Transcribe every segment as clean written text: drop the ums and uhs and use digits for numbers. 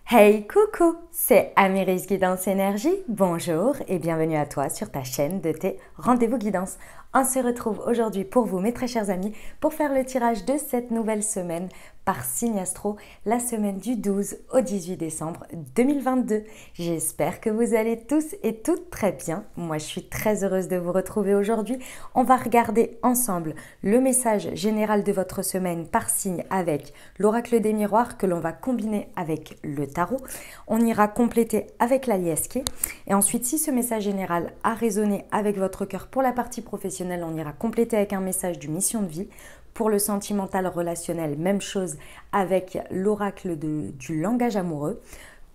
Hey coucou, c'est Amiris Guidance Énergie, bonjour et bienvenue à toi sur ta chaîne de tes rendez-vous guidance. On se retrouve aujourd'hui pour vous mes très chers amis pour faire le tirage de cette nouvelle semaine par signe astro, la semaine du 12 au 18 décembre 2022. J'espère que vous allez tous et toutes très bien. Moi je suis très heureuse de vous retrouver aujourd'hui. On va regarder ensemble le message général de votre semaine par signe avec l'oracle des miroirs que l'on va combiner avec le tarot. On ira compléter avec la liesque. Et ensuite, si ce message général a résonné avec votre cœur pour la partie professionnelle, on ira compléter avec un message du mission de vie. Pour le sentimental relationnel, même chose avec l'oracle du langage amoureux.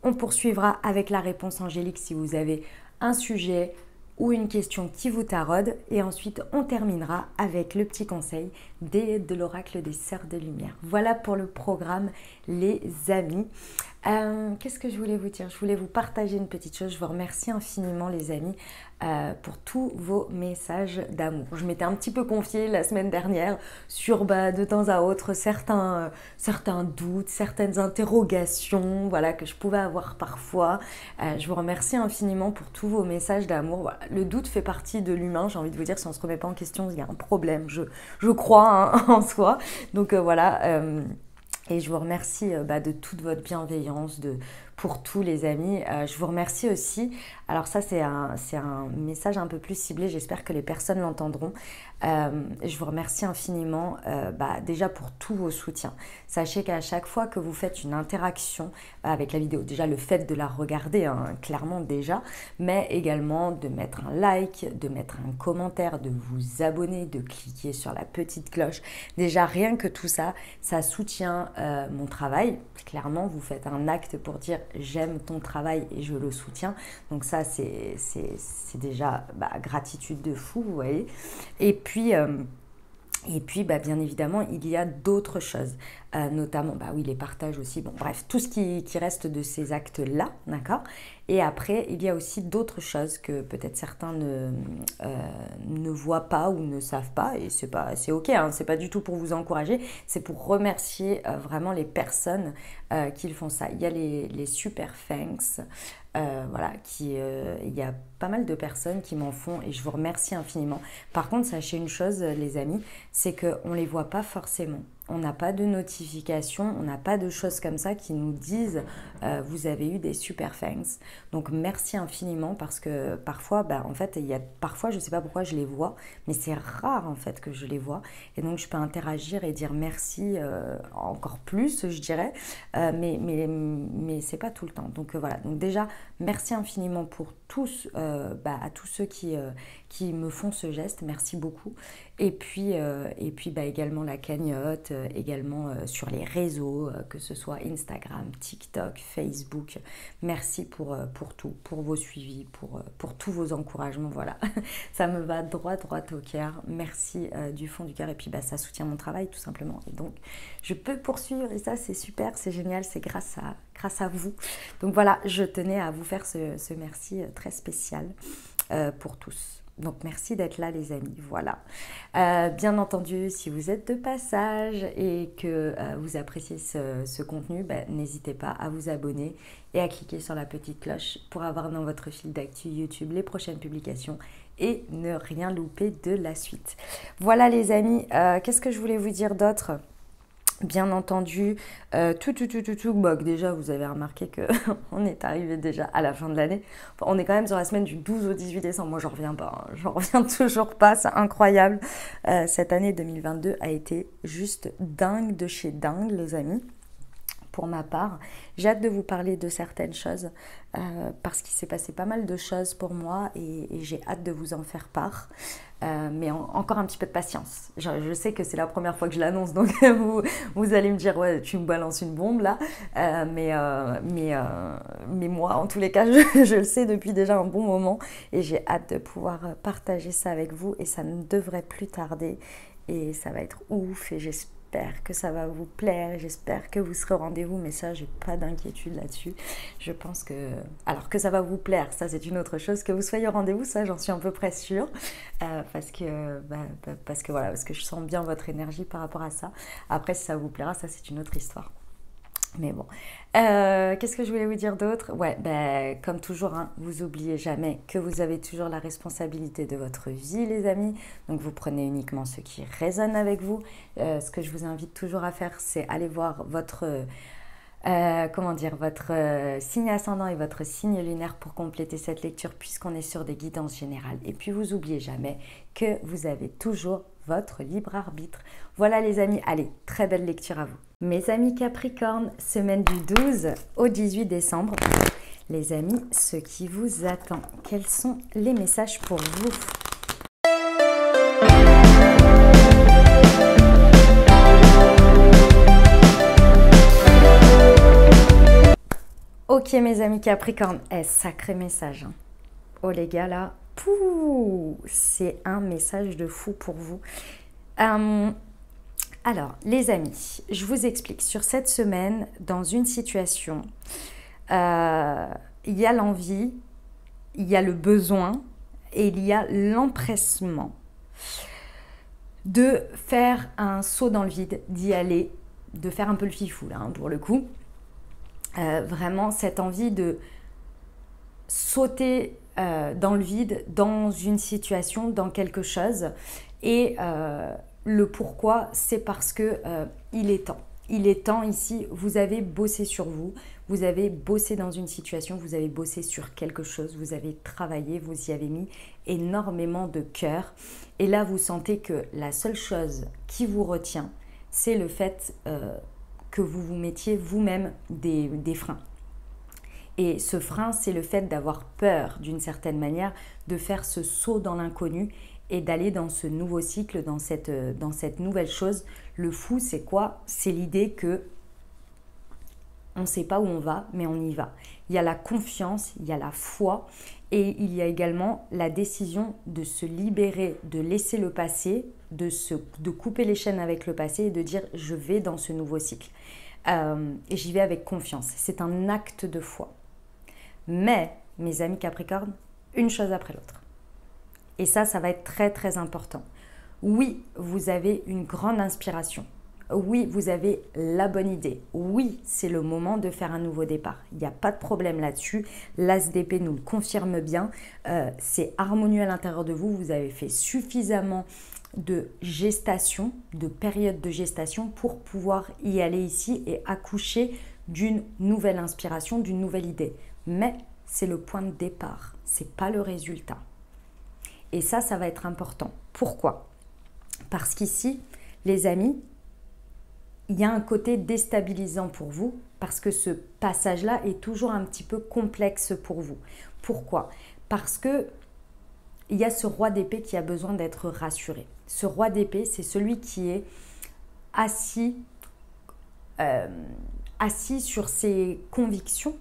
On poursuivra avec la réponse angélique si vous avez un sujet ou une question qui vous taraude. Et ensuite, on terminera avec le petit conseil de l'oracle des sœurs de lumière. Voilà pour le programme, les amis. Qu'est-ce que je voulais vous dire? Je voulais vous partager une petite chose. Je vous remercie infiniment les amis pour tous vos messages d'amour. Je m'étais un petit peu confiée la semaine dernière sur de temps à autre certains doutes, certaines interrogations voilà, que je pouvais avoir parfois. Je vous remercie infiniment pour tous vos messages d'amour. Voilà. Le doute fait partie de l'humain, j'ai envie de vous dire, si on ne se remet pas en question, il y a un problème, je crois hein, en soi. Donc voilà. Et je vous remercie de toute votre bienveillance, pour tous les amis. Je vous remercie aussi, alors ça c'est un message un peu plus ciblé, j'espère que les personnes l'entendront. Je vous remercie infiniment déjà pour tous vos soutiens. Sachez qu'à chaque fois que vous faites une interaction avec la vidéo, déjà le fait de la regarder, hein, clairement déjà, mais également de mettre un like, de mettre un commentaire, de vous abonner, de cliquer sur la petite cloche. Déjà rien que tout ça, ça soutient mon travail. Clairement, vous faites un acte pour dire j'aime ton travail et je le soutiens. Donc ça, c'est déjà gratitude de fou, vous voyez. Et puis, bien évidemment, il y a d'autres choses, notamment, oui, les partages aussi, bon, bref, tout ce qui reste de ces actes-là, d'accord. Et après, il y a aussi d'autres choses que peut-être certains ne voient pas ou ne savent pas, et c'est ok, hein, c'est pas du tout pour vous encourager, c'est pour remercier vraiment les personnes qui font ça. Il y a les super thanks, voilà, il y a pas mal de personnes qui m'en font et je vous remercie infiniment. Par contre, sachez une chose, les amis, c'est qu'on ne les voit pas forcément. On n'a pas de notification, on n'a pas de choses comme ça qui nous disent vous avez eu des super thanks. Donc merci infiniment parce que parfois, en fait, parfois je ne sais pas pourquoi je les vois, mais c'est rare en fait que je les vois. Et donc je peux interagir et dire merci encore plus, je dirais, mais c'est pas tout le temps. Donc voilà. Donc déjà merci infiniment pour tous, à tous ceux qui me font ce geste, merci beaucoup. Et puis également la cagnotte, également sur les réseaux, que ce soit Instagram, TikTok, Facebook. Merci pour tout, pour vos suivis, pour tous vos encouragements. Voilà, ça me va droit au cœur. Merci du fond du cœur. Et puis ça soutient mon travail tout simplement. Et donc je peux poursuivre et ça c'est super, c'est génial, c'est grâce à vous. Donc voilà, je tenais à vous faire ce merci très spécial pour tous. Donc merci d'être là les amis, voilà. Bien entendu, si vous êtes de passage et que vous appréciez ce contenu, n'hésitez pas à vous abonner et à cliquer sur la petite cloche pour avoir dans votre fil d'actu YouTube les prochaines publications et ne rien louper de la suite. Voilà les amis, qu'est-ce que je voulais vous dire d'autre ? Bien entendu, déjà vous avez remarqué qu'on est arrivé déjà à la fin de l'année. Enfin, on est quand même sur la semaine du 12 au 18 décembre. Moi, j'en reviens pas. Hein. J'en reviens toujours pas. C'est incroyable. Cette année 2022 a été juste dingue de chez dingue, les amis. Pour ma part, j'ai hâte de vous parler de certaines choses parce qu'il s'est passé pas mal de choses pour moi et j'ai hâte de vous en faire part. Mais encore un petit peu de patience. Je sais que c'est la première fois que je l'annonce, donc vous allez me dire ouais, tu me balances une bombe là. Mais moi, en tous les cas, je le sais depuis déjà un bon moment et j'ai hâte de pouvoir partager ça avec vous et ça ne devrait plus tarder et ça va être ouf et j'espère que ça va vous plaire, j'espère que vous serez au rendez-vous, mais ça, j'ai pas d'inquiétude là-dessus. Je pense que... Alors que ça va vous plaire, ça c'est une autre chose. Que vous soyez au rendez-vous, ça j'en suis à peu près sûre. Parce que je sens bien votre énergie par rapport à ça. Après, si ça vous plaira, ça c'est une autre histoire. Mais bon, qu'est-ce que je voulais vous dire d'autre? Ouais, ben, comme toujours, hein, vous oubliez jamais que vous avez toujours la responsabilité de votre vie, les amis. Donc, vous prenez uniquement ce qui résonne avec vous. Ce que je vous invite toujours à faire, c'est aller voir votre, comment dire, votre signe ascendant et votre signe lunaire pour compléter cette lecture, puisqu'on est sur des guidances générales. Et puis, vous oubliez jamais que vous avez toujours votre libre arbitre. Voilà, les amis. Allez, très belle lecture à vous. Mes amis Capricorne, semaine du 12 au 18 décembre. Les amis, ce qui vous attend, quels sont les messages pour vous? Ok mes amis Capricorne, sacré message. Hein. Oh les gars là, c'est un message de fou pour vous. Alors, les amis, je vous explique. Sur cette semaine, dans une situation, il y a l'envie, il y a le besoin et il y a l'empressement de faire un saut dans le vide, d'y aller, de faire un peu le fifou là, hein, pour le coup. Vraiment, cette envie de sauter dans le vide, dans une situation, dans quelque chose. Et le pourquoi, c'est parce que il est temps. Il est temps ici, vous avez bossé sur vous, vous avez bossé dans une situation, vous avez bossé sur quelque chose, vous avez travaillé, vous y avez mis énormément de cœur. Et là, vous sentez que la seule chose qui vous retient, c'est le fait que vous vous mettiez vous-même des freins. Et ce frein, c'est le fait d'avoir peur, d'une certaine manière, de faire ce saut dans l'inconnu et d'aller dans ce nouveau cycle, dans cette nouvelle chose. Le fou, c'est quoi? C'est l'idée que on ne sait pas où on va, mais on y va. Il y a la confiance, il y a la foi et il y a également la décision de se libérer, de laisser le passé, de couper les chaînes avec le passé et de dire je vais dans ce nouveau cycle. Et j'y vais avec confiance. C'est un acte de foi. Mais, mes amis Capricorne, une chose après l'autre. Et ça va être très très important. Oui, vous avez une grande inspiration. Oui, vous avez la bonne idée. Oui, c'est le moment de faire un nouveau départ. Il n'y a pas de problème là-dessus. L'As d'épée nous le confirme bien. C'est harmonieux à l'intérieur de vous. Vous avez fait suffisamment de gestation, de période de gestation pour pouvoir y aller ici et accoucher d'une nouvelle inspiration, d'une nouvelle idée. Mais c'est le point de départ, c'est pas le résultat. Et ça va être important. Pourquoi? Parce qu'ici, les amis, il y a un côté déstabilisant pour vous parce que ce passage-là est toujours un petit peu complexe pour vous. Pourquoi? Parce que il y a ce roi d'épée qui a besoin d'être rassuré. Ce roi d'épée, c'est celui qui est assis sur ses convictions,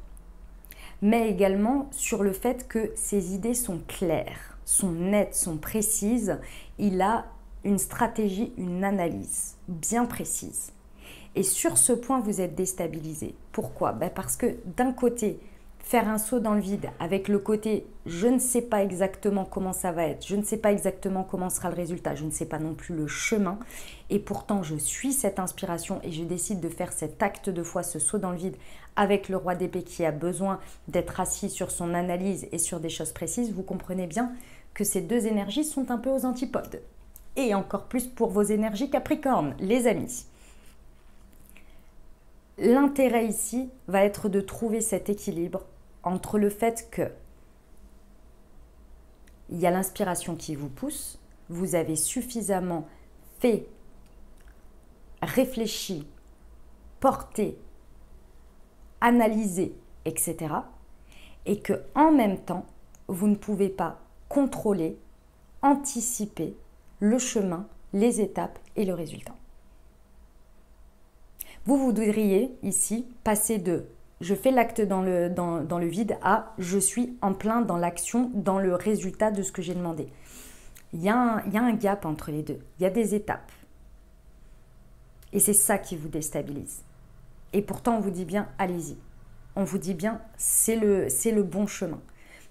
mais également sur le fait que ses idées sont claires, sont nettes, sont précises. Il a une stratégie, une analyse bien précise. Et sur ce point, vous êtes déstabilisé. Pourquoi? Parce que d'un côté, faire un saut dans le vide avec le côté « je ne sais pas exactement comment ça va être, je ne sais pas exactement comment sera le résultat, je ne sais pas non plus le chemin et pourtant je suis cette inspiration et je décide de faire cet acte de foi, ce saut dans le vide avec le roi d'épée qui a besoin d'être assis sur son analyse et sur des choses précises », vous comprenez bien que ces deux énergies sont un peu aux antipodes. Et encore plus pour vos énergies Capricorne, les amis. L'intérêt ici va être de trouver cet équilibre entre le fait que il y a l'inspiration qui vous pousse, vous avez suffisamment fait, réfléchi, porté, analysé, etc. Et que en même temps, vous ne pouvez pas contrôler, anticiper le chemin, les étapes et le résultat. Vous voudriez ici passer de je fais l'acte dans le vide à je suis en plein dans l'action, dans le résultat de ce que j'ai demandé. Il y a un gap entre les deux, il y a des étapes. Et c'est ça qui vous déstabilise. Et pourtant on vous dit bien allez-y. On vous dit bien c'est le bon chemin.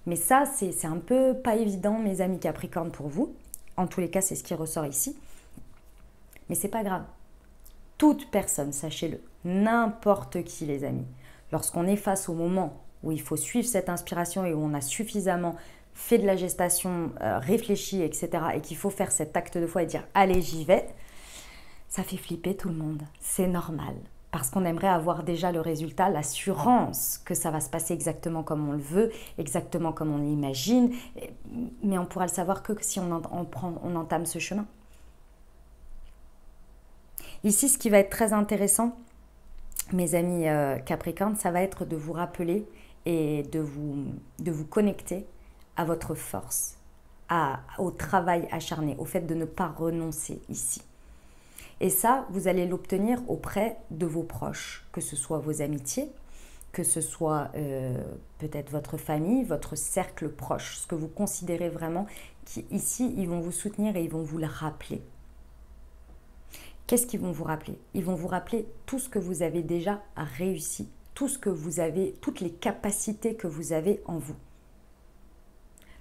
Mais ça c'est un peu pas évident mes amis Capricorne pour vous. En tous les cas c'est ce qui ressort ici. Mais c'est pas grave. toute personne, sachez-le, n'importe qui les amis, lorsqu'on est face au moment où il faut suivre cette inspiration et où on a suffisamment fait de la gestation, réfléchi, etc. et qu'il faut faire cet acte de foi et dire « allez, j'y vais », ça fait flipper tout le monde. C'est normal. Parce qu'on aimerait avoir déjà le résultat, l'assurance que ça va se passer exactement comme on le veut, exactement comme on l'imagine. Mais on pourra le savoir que si on entame ce chemin. Ici, ce qui va être très intéressant, mes amis Capricorne, ça va être de vous rappeler et de vous connecter à votre force, au travail acharné, au fait de ne pas renoncer ici. Et ça, vous allez l'obtenir auprès de vos proches, que ce soit vos amitiés, que ce soit peut-être votre famille, votre cercle proche, ce que vous considérez vraiment qu'ici, ils vont vous soutenir et ils vont vous le rappeler. Qu'est-ce qu'ils vont vous rappeler? Ils vont vous rappeler tout ce que vous avez déjà réussi, tout ce que vous avez, toutes les capacités que vous avez en vous.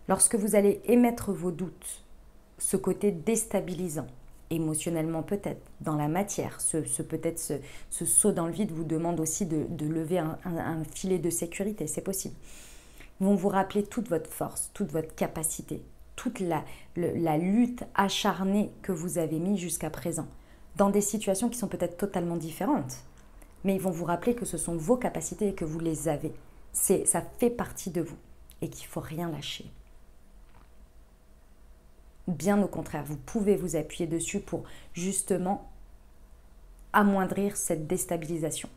Lorsque vous allez émettre vos doutes, ce côté déstabilisant, émotionnellement peut-être, dans la matière, peut-être ce saut dans le vide vous demande aussi de lever un filet de sécurité, c'est possible. Ils vont vous rappeler toute votre force, toute votre capacité, toute la lutte acharnée que vous avez mise jusqu'à présent, dans des situations qui sont peut-être totalement différentes. Mais ils vont vous rappeler que ce sont vos capacités et que vous les avez. Ça fait partie de vous et qu'il ne faut rien lâcher. Bien au contraire, vous pouvez vous appuyer dessus pour justement amoindrir cette déstabilisation.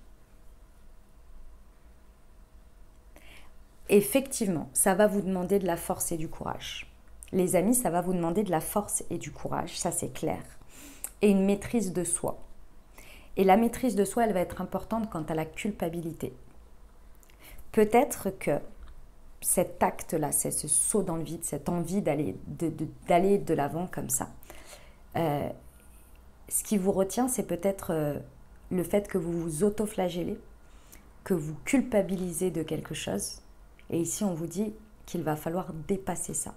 Effectivement, ça va vous demander de la force et du courage. Les amis, ça va vous demander de la force et du courage, ça c'est clair. Et une maîtrise de soi. Et la maîtrise de soi, elle va être importante quant à la culpabilité. Peut-être que cet acte-là, c'est ce saut dans le vide, cette envie d'aller de l'avant comme ça. Ce qui vous retient, c'est peut-être le fait que vous vous auto-flagellez, que vous culpabilisez de quelque chose. Et ici, on vous dit qu'il va falloir dépasser ça.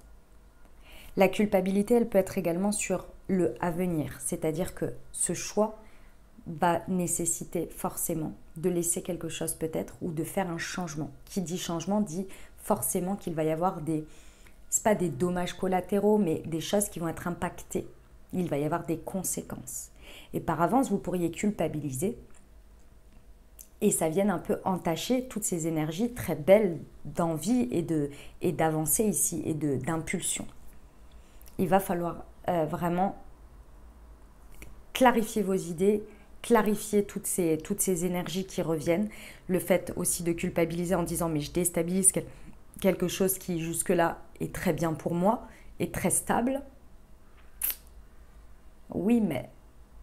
La culpabilité, elle peut être également sur le à venir, c'est-à-dire que ce choix va nécessiter forcément de laisser quelque chose peut-être ou de faire un changement. Qui dit changement dit forcément qu'il va y avoir c'est pas des dommages collatéraux, mais des choses qui vont être impactées. Il va y avoir des conséquences. Et par avance, vous pourriez culpabiliser et ça vienne un peu entacher toutes ces énergies très belles d'envie et d'avancer ici et d'impulsion. Il va falloir vraiment clarifier vos idées, clarifier toutes ces énergies qui reviennent. Le fait aussi de culpabiliser en disant « mais je déstabilise quelque chose qui jusque-là est très bien pour moi, est très stable ». Oui, mais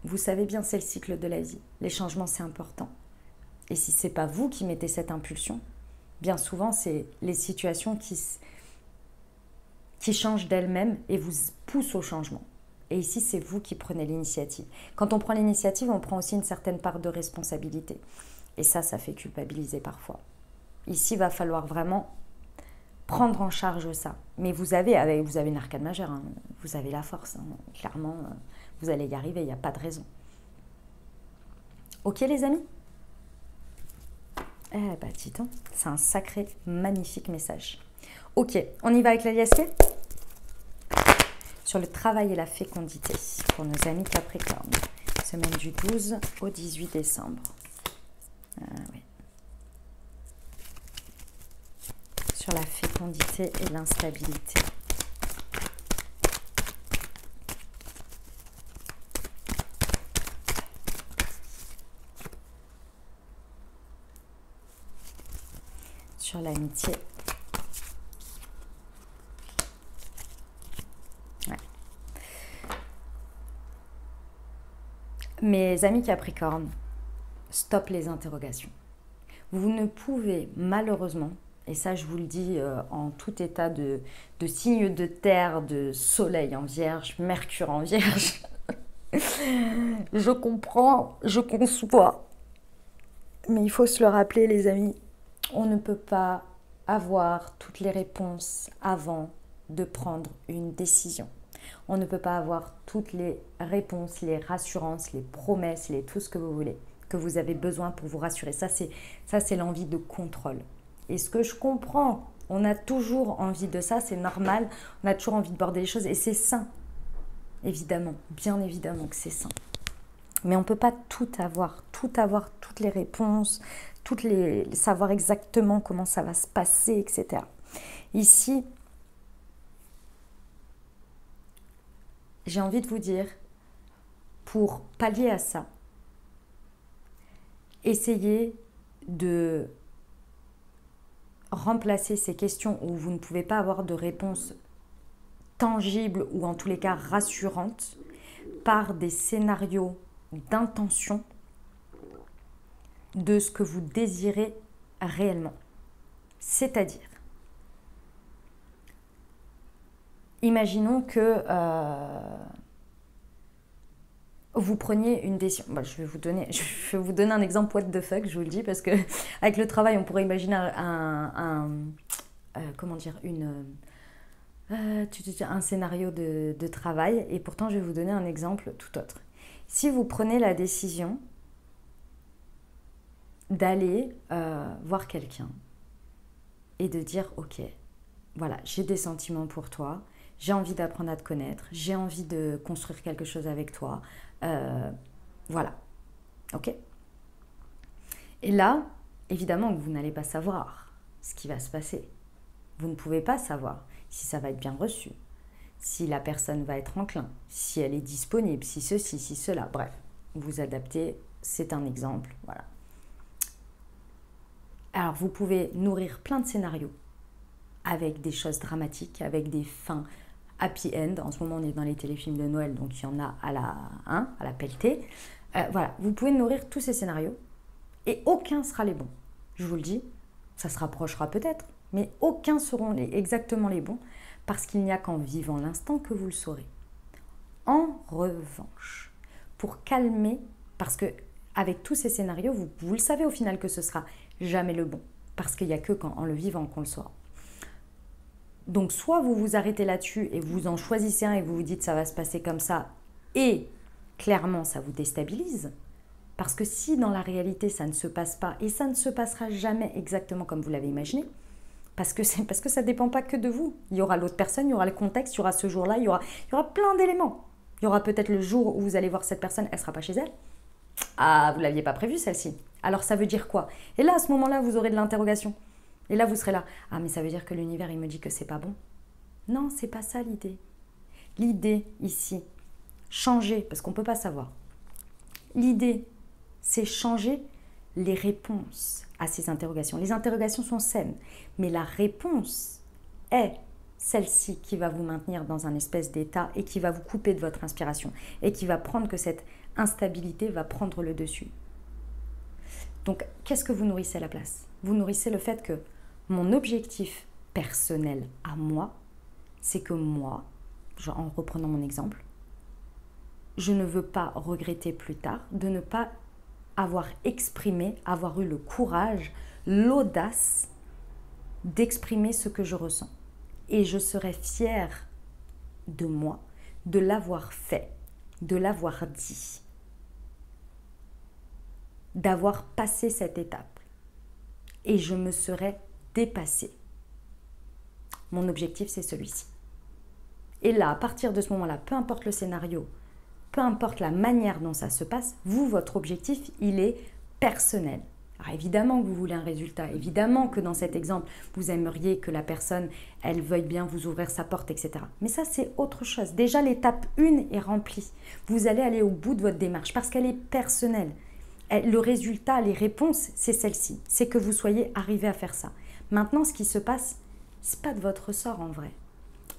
vous savez bien, c'est le cycle de la vie. Les changements, c'est important. Et si ce n'est pas vous qui mettez cette impulsion, bien souvent, c'est les situations qui changent d'elles-mêmes et vous poussent au changement. Et ici, c'est vous qui prenez l'initiative. Quand on prend l'initiative, on prend aussi une certaine part de responsabilité. Et ça fait culpabiliser parfois. Ici, il va falloir vraiment prendre en charge ça. Mais vous avez une arcane majeure, hein. Vous avez la force. Hein. Clairement, vous allez y arriver, il n'y a pas de raison. Ok les amis? Eh bah dis donc, c'est un sacré, magnifique message. Ok, on y va avec l'aliasqué sur le travail et la fécondité pour nos amis Capricorne. Semaine du 12 au 18 décembre. Oui. Sur la fécondité et l'instabilité. Sur l'amitié. Ouais. Mes amis Capricorne, stop les interrogations. Vous ne pouvez malheureusement, et ça je vous le dis en tout état de signe de terre, de soleil en vierge, mercure en vierge, je comprends, je conçois, mais il faut se le rappeler les amis, on ne peut pas avoir toutes les réponses avant de prendre une décision. On ne peut pas avoir toutes les réponses, les rassurances, les promesses, tout ce que vous voulez, que vous avez besoin pour vous rassurer. Ça, c'est l'envie de contrôle. Et ce que je comprends, on a toujours envie de ça, c'est normal. On a toujours envie de border les choses et c'est sain. Évidemment, bien évidemment que c'est sain. Mais on ne peut pas tout avoir, toutes les réponses, savoir exactement comment ça va se passer, etc. Ici, j'ai envie de vous dire, pour pallier à ça, essayez de remplacer ces questions où vous ne pouvez pas avoir de réponse tangible ou en tous les cas rassurante par des scénarios d'intention de ce que vous désirez réellement. C'est-à-dire, imaginons que vous preniez une décision. Je vais vous donner un exemple what the fuck, je vous le dis, parce que avec le travail, on pourrait imaginer un scénario de travail, et pourtant je vais vous donner un exemple tout autre. Si vous prenez la décision d'aller voir quelqu'un et de dire ok, voilà, j'ai des sentiments pour toi, j'ai envie d'apprendre à te connaître, j'ai envie de construire quelque chose avec toi, voilà, ok. Et là, évidemment que vous n'allez pas savoir ce qui va se passer. Vous ne pouvez pas savoir si ça va être bien reçu, si la personne va être enclin, si elle est disponible, si ceci, si cela, bref, vous adaptez, c'est un exemple, voilà. Alors vous pouvez nourrir plein de scénarios avec des choses dramatiques, avec des fins happy end. En ce moment, on est dans les téléfilms de Noël, donc il y en a à la pelletée. Voilà, vous pouvez nourrir tous ces scénarios et aucun sera les bons. Je vous le dis, ça se rapprochera peut-être, mais aucun seront exactement les bons parce qu'il n'y a qu'en vivant l'instant que vous le saurez. En revanche, pour calmer, parce que avec tous ces scénarios, vous le savez au final que ce sera jamais le bon, parce qu'il n'y a que en le vivant qu'on le saura. Donc soit vous vous arrêtez là-dessus et vous en choisissez un et vous vous dites ça va se passer comme ça et clairement ça vous déstabilise, parce que si dans la réalité ça ne se passe pas et ça ne se passera jamais exactement comme vous l'avez imaginé, parce que ça ne dépend pas que de vous, il y aura l'autre personne, il y aura le contexte, il y aura ce jour-là, il y aura plein d'éléments. Il y aura peut-être le jour où vous allez voir cette personne, elle ne sera pas chez elle. Ah, vous ne l'aviez pas prévu celle-ci. Alors ça veut dire quoi? Et là, à ce moment-là, vous aurez de l'interrogation. Et là, vous serez là. Ah, mais ça veut dire que l'univers, il me dit que c'est pas bon. Non, c'est pas ça l'idée. L'idée ici, changer, parce qu'on ne peut pas savoir. L'idée, c'est changer les réponses à ces interrogations. Les interrogations sont saines, mais la réponse est celle-ci qui va vous maintenir dans un espèce d'état et qui va vous couper de votre inspiration et qui va prendre que cette instabilité va prendre le dessus. Donc, qu'est-ce que vous nourrissez à la place? Vous nourrissez le fait que mon objectif personnel à moi, c'est que moi, en reprenant mon exemple, je ne veux pas regretter plus tard de ne pas avoir exprimé, avoir eu le courage, l'audace d'exprimer ce que je ressens. Et je serai fière de moi, de l'avoir fait, de l'avoir dit, d'avoir passé cette étape. Et je me serai dépassée. Mon objectif, c'est celui-ci. Et là, à partir de ce moment-là, peu importe le scénario, peu importe la manière dont ça se passe, vous, votre objectif, il est personnel. Alors évidemment que vous voulez un résultat, évidemment que dans cet exemple, vous aimeriez que la personne, elle veuille bien vous ouvrir sa porte, etc. Mais ça, c'est autre chose. Déjà, l'étape 1 est remplie. Vous allez aller au bout de votre démarche parce qu'elle est personnelle. Le résultat, les réponses, c'est celle-ci. C'est que vous soyez arrivé à faire ça. Maintenant, ce qui se passe, c'est pas de votre sort en vrai.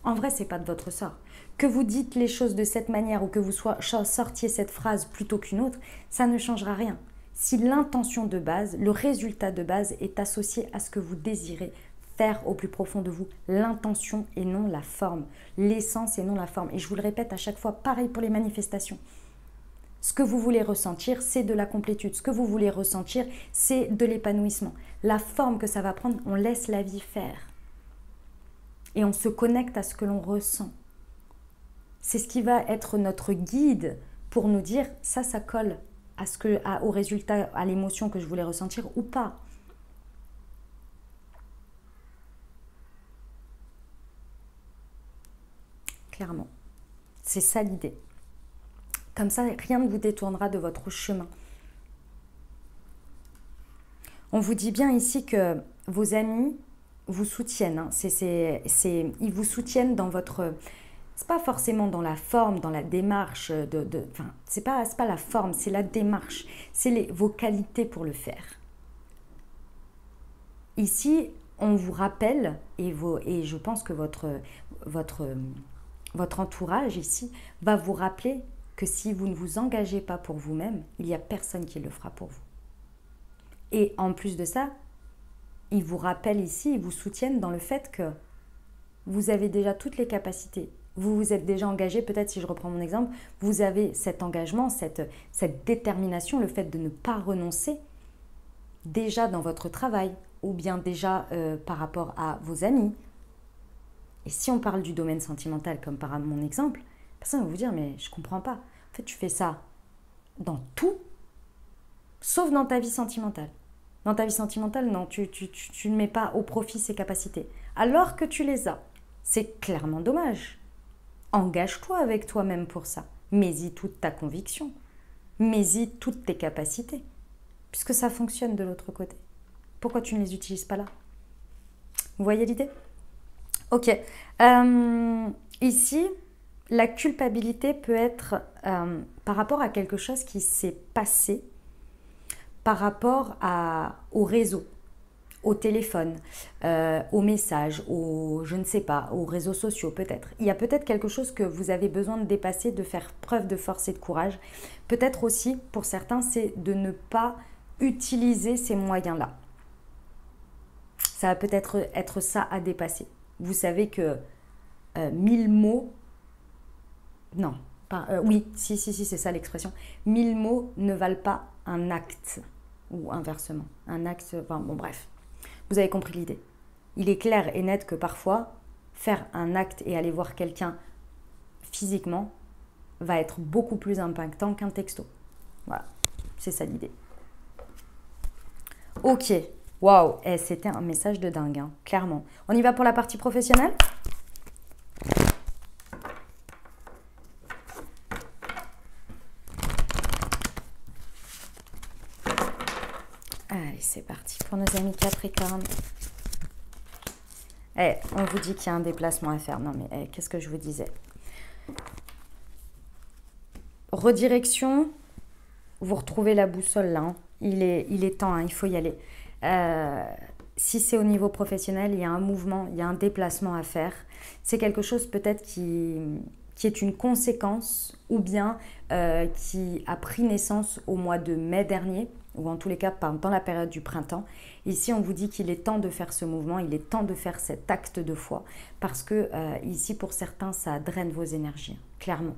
En vrai, c'est pas de votre sort. Que vous dites les choses de cette manière ou que vous sortiez cette phrase plutôt qu'une autre, ça ne changera rien. Si l'intention de base, le résultat de base est associé à ce que vous désirez faire au plus profond de vous, l'intention et non la forme, l'essence et non la forme. Et je vous le répète à chaque fois, pareil pour les manifestations. Ce que vous voulez ressentir, c'est de la complétude. Ce que vous voulez ressentir, c'est de l'épanouissement. La forme que ça va prendre, on laisse la vie faire. Et on se connecte à ce que l'on ressent. C'est ce qui va être notre guide pour nous dire ça colle au résultat, à l'émotion que je voulais ressentir ou pas. Clairement. C'est ça l'idée. Comme ça, rien ne vous détournera de votre chemin. On vous dit bien ici que vos amis vous soutiennent. Hein. Ils vous soutiennent dans votre... C'est pas forcément dans la forme, dans la démarche. Enfin, c'est pas la forme, c'est la démarche. C'est vos qualités pour le faire. Ici, on vous rappelle, et je pense que votre entourage ici va vous rappeler que si vous ne vous engagez pas pour vous-même, il n'y a personne qui le fera pour vous. Et en plus de ça, ils vous rappellent ici, ils vous soutiennent dans le fait que vous avez déjà toutes les capacités. Vous vous êtes déjà engagé, peut-être si je reprends mon exemple, vous avez cet engagement, cette détermination, le fait de ne pas renoncer déjà dans votre travail ou bien déjà par rapport à vos amis. Et si on parle du domaine sentimental comme par mon exemple, personne va vous dire mais je comprends pas. En fait, tu fais ça dans tout, sauf dans ta vie sentimentale. Dans ta vie sentimentale, non, tu ne mets pas au profit ces capacités. Alors que tu les as. C'est clairement dommage. Engage-toi avec toi-même pour ça. Mets-y toute ta conviction. Mets-y toutes tes capacités. Puisque ça fonctionne de l'autre côté. Pourquoi tu ne les utilises pas là? Vous voyez l'idée? Ok. Ici, la culpabilité peut être par rapport à quelque chose qui s'est passé, par rapport au réseau, au téléphone, aux messages, je ne sais pas, aux réseaux sociaux peut-être. Il y a peut-être quelque chose que vous avez besoin de dépasser, de faire preuve de force et de courage. Peut-être aussi, pour certains, c'est de ne pas utiliser ces moyens-là. Ça va peut-être être ça à dépasser. Vous savez que 1000 mots... Non, oui, si, c'est ça l'expression. 1000 mots ne valent pas un acte. Ou inversement. Un acte... Enfin, bon, bref. Vous avez compris l'idée. Il est clair et net que parfois, faire un acte et aller voir quelqu'un physiquement va être beaucoup plus impactant qu'un texto. Voilà, c'est ça l'idée. Ok, waouh, c'était un message de dingue, hein, clairement. On y va pour la partie professionnelle ? Allez, c'est parti pour nos amis Capricorne. On vous dit qu'il y a un déplacement à faire. Non, mais qu'est-ce que je vous disais? Redirection, vous retrouvez la boussole là. Hein. Il est temps, hein, il faut y aller. Si c'est au niveau professionnel, il y a un mouvement, il y a un déplacement à faire. C'est quelque chose peut-être qui est une conséquence ou bien qui a pris naissance au mois de mai dernier, ou en tous les cas pendant la période du printemps. Ici, on vous dit qu'il est temps de faire ce mouvement, il est temps de faire cet acte de foi, parce que ici, pour certains, ça draine vos énergies, clairement.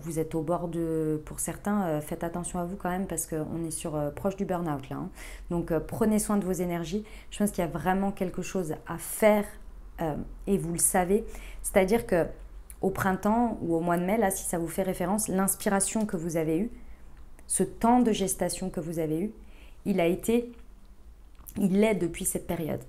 Vous êtes au bord de... Pour certains, faites attention à vous quand même, parce qu'on est proche du burn-out là. Hein. Donc, prenez soin de vos énergies. Je pense qu'il y a vraiment quelque chose à faire, et vous le savez. C'est-à-dire que au printemps ou au mois de mai, là, si ça vous fait référence, l'inspiration que vous avez eue, ce temps de gestation que vous avez eu, il est depuis cette période.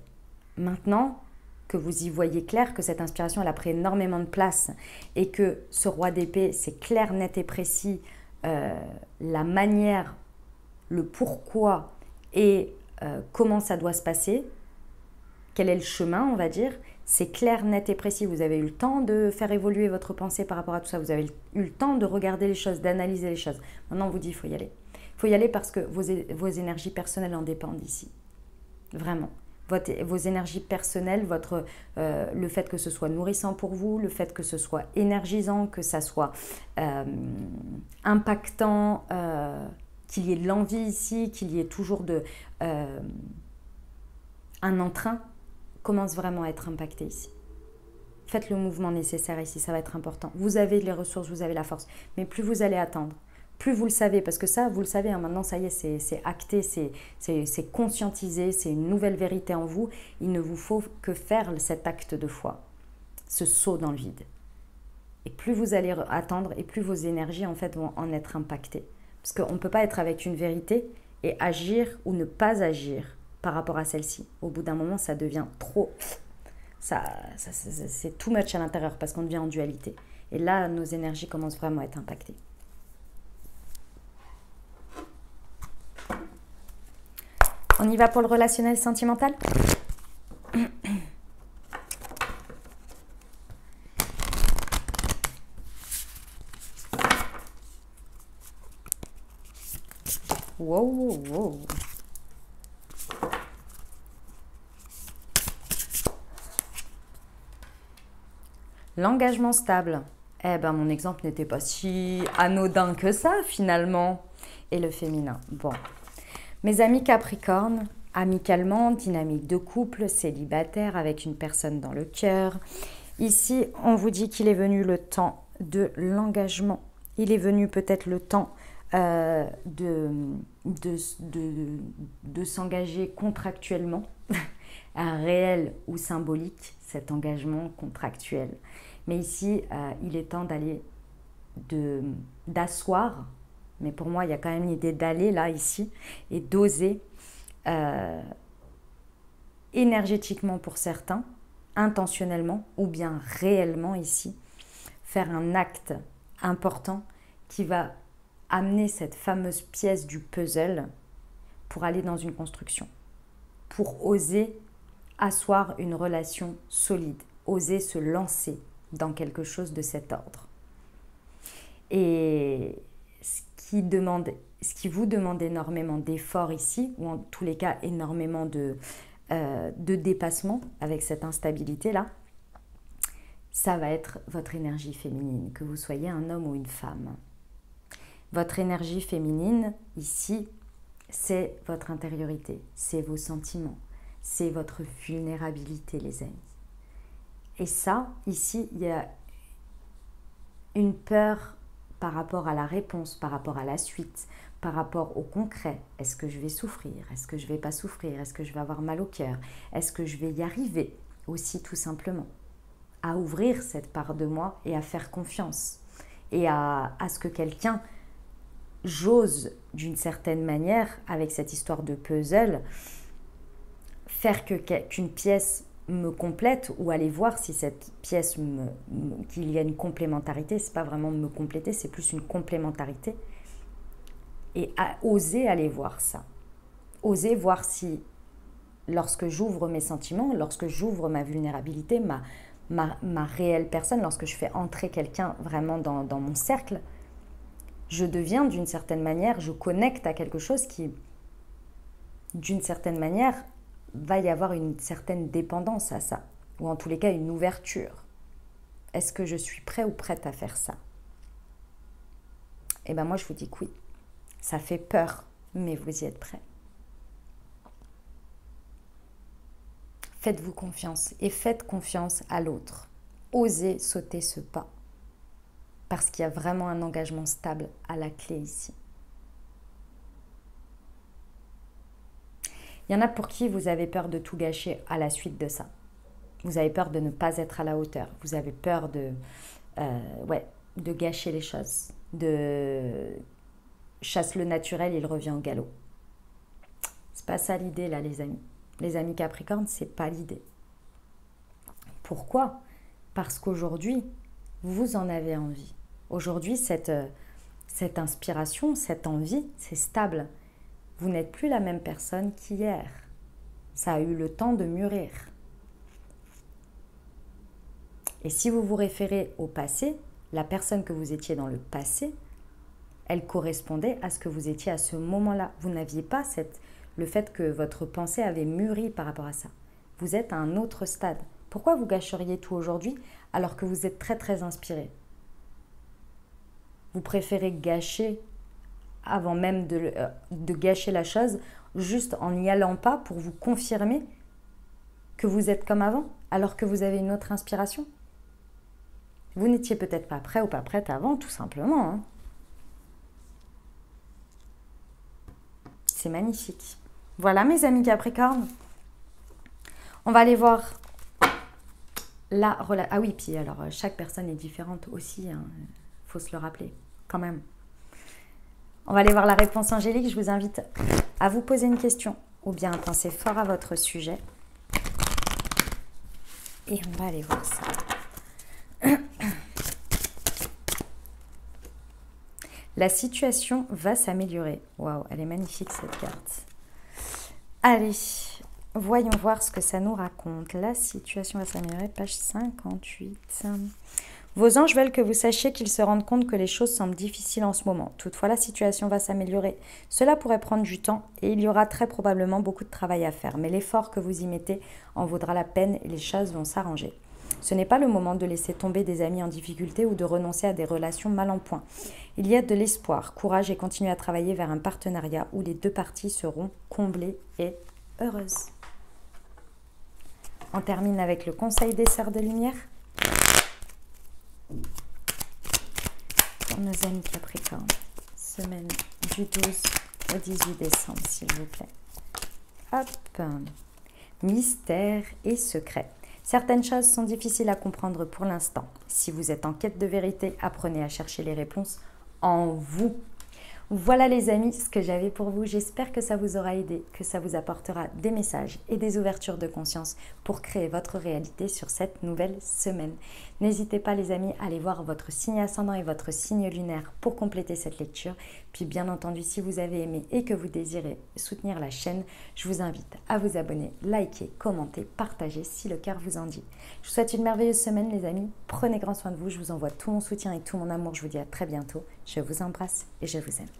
Maintenant que vous y voyez clair, que cette inspiration elle a pris énormément de place et que ce roi d'épée, c'est clair, net et précis, la manière, le pourquoi et comment ça doit se passer, quel est le chemin, on va dire, c'est clair, net et précis. Vous avez eu le temps de faire évoluer votre pensée par rapport à tout ça. Vous avez eu le temps de regarder les choses, d'analyser les choses. Maintenant, on vous dit, il faut y aller. Il faut y aller parce que vos énergies personnelles en dépendent ici. Vraiment. Vos énergies personnelles, le fait que ce soit nourrissant pour vous, le fait que ce soit énergisant, que ça soit impactant, qu'il y ait de l'envie ici, qu'il y ait toujours un entrain, commence vraiment à être impacté ici. Faites le mouvement nécessaire ici, ça va être important. Vous avez les ressources, vous avez la force, mais plus vous allez attendre, plus vous le savez, parce que ça, vous le savez, hein, maintenant, ça y est, c'est acté, c'est conscientisé, c'est une nouvelle vérité en vous. Il ne vous faut que faire cet acte de foi, ce saut dans le vide. Et plus vous allez attendre et plus vos énergies en fait vont en être impactées. Parce qu'on ne peut pas être avec une vérité et agir ou ne pas agir par rapport à celle-ci. Au bout d'un moment, ça devient trop... c'est too much à l'intérieur parce qu'on devient en dualité. Et là, nos énergies commencent vraiment à être impactées. On y va pour le relationnel sentimental ? Wow, wow, wow. L'engagement stable. Eh ben, mon exemple n'était pas si anodin que ça, finalement. Et le féminin. Bon. Mes amis Capricorne, amicalement, dynamique de couple, célibataire, avec une personne dans le cœur. Ici, on vous dit qu'il est venu le temps de l'engagement. Il est venu peut-être le temps de s'engager contractuellement, un réel ou symbolique, cet engagement contractuel. Mais ici, il est temps d'asseoir, mais pour moi, il y a quand même l'idée d'aller là, ici, et d'oser énergétiquement pour certains, intentionnellement ou bien réellement ici, faire un acte important qui va amener cette fameuse pièce du puzzle pour aller dans une construction, pour oser asseoir une relation solide, oser se lancer dans quelque chose de cet ordre. Et ce qui vous demande énormément d'efforts ici, ou en tous les cas énormément de dépassement avec cette instabilité-là, ça va être votre énergie féminine, que vous soyez un homme ou une femme. Votre énergie féminine, ici, c'est votre intériorité, c'est vos sentiments, c'est votre vulnérabilité, les amis. Et ça, ici, il y a une peur par rapport à la réponse, par rapport à la suite, par rapport au concret. Est-ce que je vais souffrir? Est-ce que je ne vais pas souffrir? Est-ce que je vais avoir mal au cœur? Est-ce que je vais y arriver? Aussi, tout simplement, à ouvrir cette part de moi et à faire confiance. Et à ce que quelqu'un j'ose d'une certaine manière, avec cette histoire de puzzle, faire qu'une pièce me complète ou aller voir si cette pièce, qu'il y a une complémentarité. C'est pas vraiment me compléter, c'est plus une complémentarité. Et oser aller voir ça. Oser voir si, lorsque j'ouvre mes sentiments, lorsque j'ouvre ma vulnérabilité, ma réelle personne, lorsque je fais entrer quelqu'un vraiment dans mon cercle, je deviens d'une certaine manière, je connecte à quelque chose qui, d'une certaine manière, va y avoir une certaine dépendance à ça, ou en tous les cas une ouverture. Est-ce que je suis prêt ou prête à faire ça? Eh bien moi je vous dis que oui, ça fait peur, mais vous y êtes prêts. Faites-vous confiance et faites confiance à l'autre. Osez sauter ce pas. Parce qu'il y a vraiment un engagement stable à la clé ici. Il y en a pour qui vous avez peur de tout gâcher à la suite de ça. Vous avez peur de ne pas être à la hauteur. Vous avez peur de gâcher les choses. De chasse le naturel, il revient au galop. C'est pas ça l'idée là, les amis. Les amis Capricorne, c'est pas l'idée. Pourquoi? Parce qu'aujourd'hui, vous en avez envie. Aujourd'hui, cette inspiration, cette envie, c'est stable. Vous n'êtes plus la même personne qu'hier. Ça a eu le temps de mûrir. Et si vous vous référez au passé, la personne que vous étiez dans le passé, elle correspondait à ce que vous étiez à ce moment-là. Vous n'aviez pas le fait que votre pensée avait mûri par rapport à ça. Vous êtes à un autre stade. Pourquoi vous gâcheriez tout aujourd'hui alors que vous êtes très très inspiré? Vous préférez gâcher avant même de gâcher la chose, juste en n'y allant pas pour vous confirmer que vous êtes comme avant, alors que vous avez une autre inspiration? Vous n'étiez peut-être pas prêt ou pas prête avant, tout simplement. Hein. C'est magnifique. Voilà mes amis Capricorne. On va aller voir Ah oui, puis alors chaque personne est différente aussi, hein. Faut se le rappeler quand même. On va aller voir la réponse angélique. Je vous invite à vous poser une question ou bien à penser fort à votre sujet. Et on va aller voir ça. La situation va s'améliorer. Waouh, elle est magnifique cette carte. Allez, voyons voir ce que ça nous raconte. La situation va s'améliorer, page 58. Vos anges veulent que vous sachiez qu'ils se rendent compte que les choses semblent difficiles en ce moment. Toutefois, la situation va s'améliorer. Cela pourrait prendre du temps et il y aura très probablement beaucoup de travail à faire. Mais l'effort que vous y mettez en vaudra la peine et les choses vont s'arranger. Ce n'est pas le moment de laisser tomber des amis en difficulté ou de renoncer à des relations mal en point. Il y a de l'espoir, courage et continuez à travailler vers un partenariat où les deux parties seront comblées et heureuses. On termine avec le conseil des sœurs de lumière. Pour nos amis Capricorne, semaine du 12 au 18 décembre, s'il vous plaît. Hop, mystère et secret. Certaines choses sont difficiles à comprendre pour l'instant. Si vous êtes en quête de vérité, apprenez à chercher les réponses en vous. Voilà les amis, ce que j'avais pour vous. J'espère que ça vous aura aidé, que ça vous apportera des messages et des ouvertures de conscience pour créer votre réalité sur cette nouvelle semaine. N'hésitez pas les amis à aller voir votre signe ascendant et votre signe lunaire pour compléter cette lecture. Puis bien entendu, si vous avez aimé et que vous désirez soutenir la chaîne, je vous invite à vous abonner, liker, commenter, partager si le cœur vous en dit. Je vous souhaite une merveilleuse semaine les amis. Prenez grand soin de vous. Je vous envoie tout mon soutien et tout mon amour. Je vous dis à très bientôt. Je vous embrasse et je vous aime.